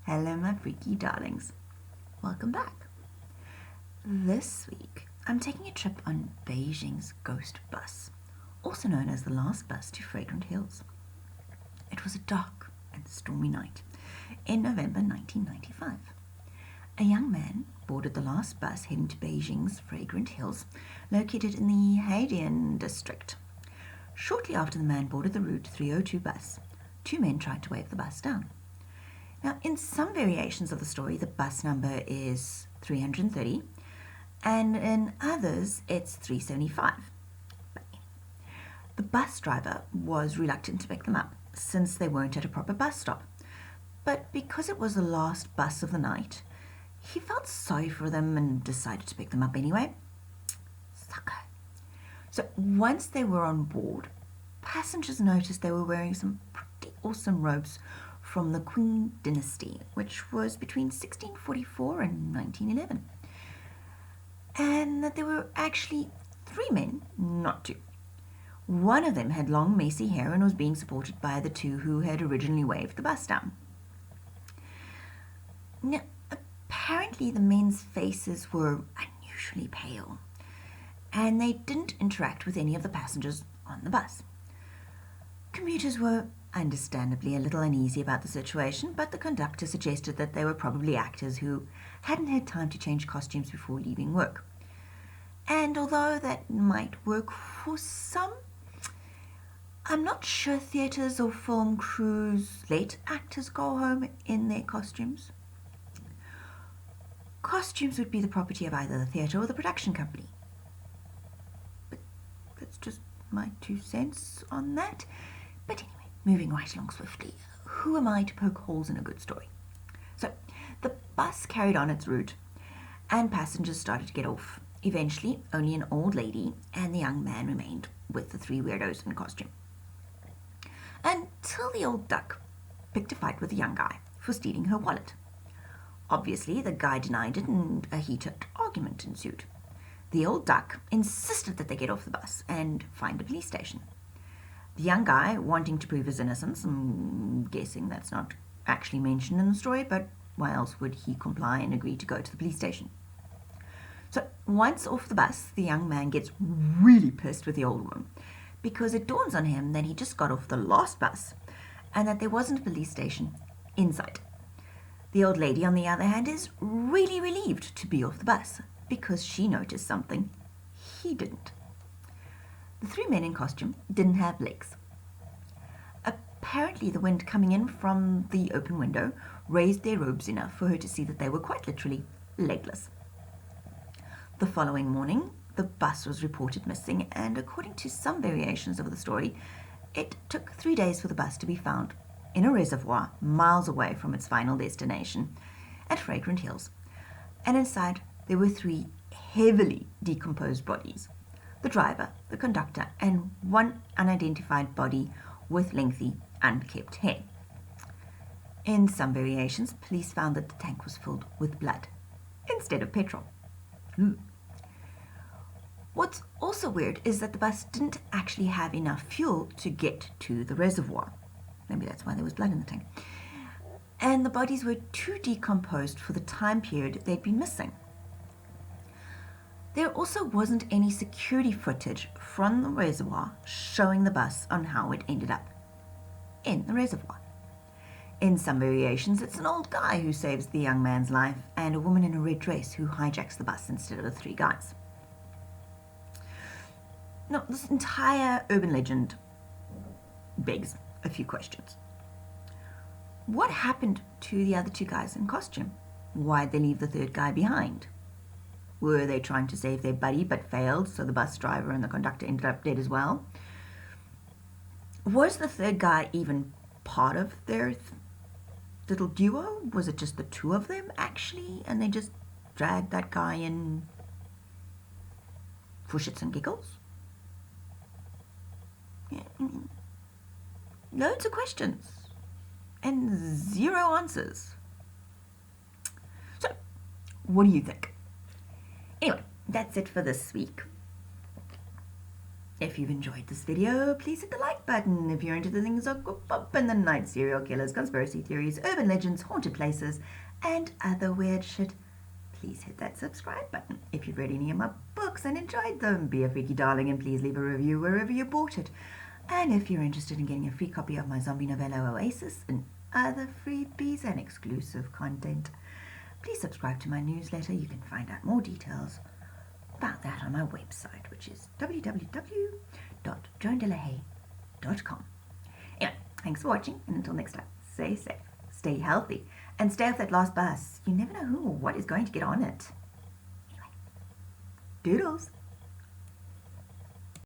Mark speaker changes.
Speaker 1: Hello, my freaky darlings. Welcome back. This week, I'm taking a trip on Beijing's ghost bus, also known as the last bus to Fragrant Hills. It was a dark and stormy night in November 1995. A young man boarded the last bus heading to Beijing's Fragrant Hills, located in the Haidian district. Shortly after the man boarded the Route 302 bus, two men tried to wave the bus down. Now, in some variations of the story, the bus number is 330, and in others, it's 375. The bus driver was reluctant to pick them up, since they weren't at a proper bus stop. But because it was the last bus of the night, he felt sorry for them and decided to pick them up anyway. Sucker. So once they were on board, passengers noticed they were wearing some pretty awesome robes from the Qing dynasty, which was between 1644 and 1911. And that there were actually three men, not two. One of them had long, messy hair and was being supported by the two who had originally waved the bus down. Now, apparently the men's faces were unusually pale, and they didn't interact with any of the passengers on the bus. Commuters were understandably a little uneasy about the situation, but the conductor suggested that they were probably actors who hadn't had time to change costumes before leaving work. And although that might work for some, I'm not sure theatres or film crews let actors go home in their costumes. Costumes would be the property of either the theatre or the production company. But that's just my 2 cents on that. But anyway, moving right along swiftly, who am I to poke holes in a good story? So, the bus carried on its route, and passengers started to get off. Eventually, only an old lady and the young man remained with the three weirdos in costume. Until the old duck picked a fight with the young guy for stealing her wallet. Obviously, the guy denied it, and a heated argument ensued. The old duck insisted that they get off the bus and find a police station. The young guy, wanting to prove his innocence, I'm guessing that's not actually mentioned in the story, but why else would he comply and agree to go to the police station? So once off the bus, the young man gets really pissed with the old woman, because it dawns on him that he just got off the last bus and that there wasn't a police station in sight. The old lady, on the other hand, is really relieved to be off the bus because she noticed something he didn't. The three men in costume didn't have legs. Apparently, the wind coming in from the open window raised their robes enough for her to see that they were quite literally legless. The following morning, the bus was reported missing, and according to some variations of the story, it took 3 days for the bus to be found in a reservoir miles away from its final destination at Fragrant Hills. And inside, there were three heavily decomposed bodies: the driver, the conductor, and one unidentified body with lengthy, unkempt hair. In some variations, police found that the tank was filled with blood instead of petrol. What's also weird is that the bus didn't actually have enough fuel to get to the reservoir. Maybe that's why there was blood in the tank. And the bodies were too decomposed for the time period they'd been missing. There also wasn't any security footage from the reservoir showing the bus on how it ended up in the reservoir. In some variations, it's an old guy who saves the young man's life and a woman in a red dress who hijacks the bus instead of the three guys. Now, this entire urban legend begs a few questions. What happened to the other two guys in costume? Why'd they leave the third guy behind? Were they trying to save their buddy but failed, so the bus driver and the conductor ended up dead as well? Was the third guy even part of their little duo? Was it just the two of them, actually, and they just dragged that guy in for shits and giggles? Yeah. Loads of questions and zero answers. So, what do you think? Anyway, that's it for this week. If you've enjoyed this video, please hit the like button. If you're into the things like pop in the night, serial killers, conspiracy theories, urban legends, haunted places, and other weird shit, please hit that subscribe button. If you've read any of my books and enjoyed them, be a freaky darling and please leave a review wherever you bought it. And if you're interested in getting a free copy of my zombie novella Oasis and other freebies and exclusive content, please subscribe to my newsletter. You can find out more details about that on my website, which is www.joandelahaye.com. Anyway, thanks for watching, and until next time, stay safe, stay healthy, and stay off that last bus. You never know who or what is going to get on it. Anyway, doodles.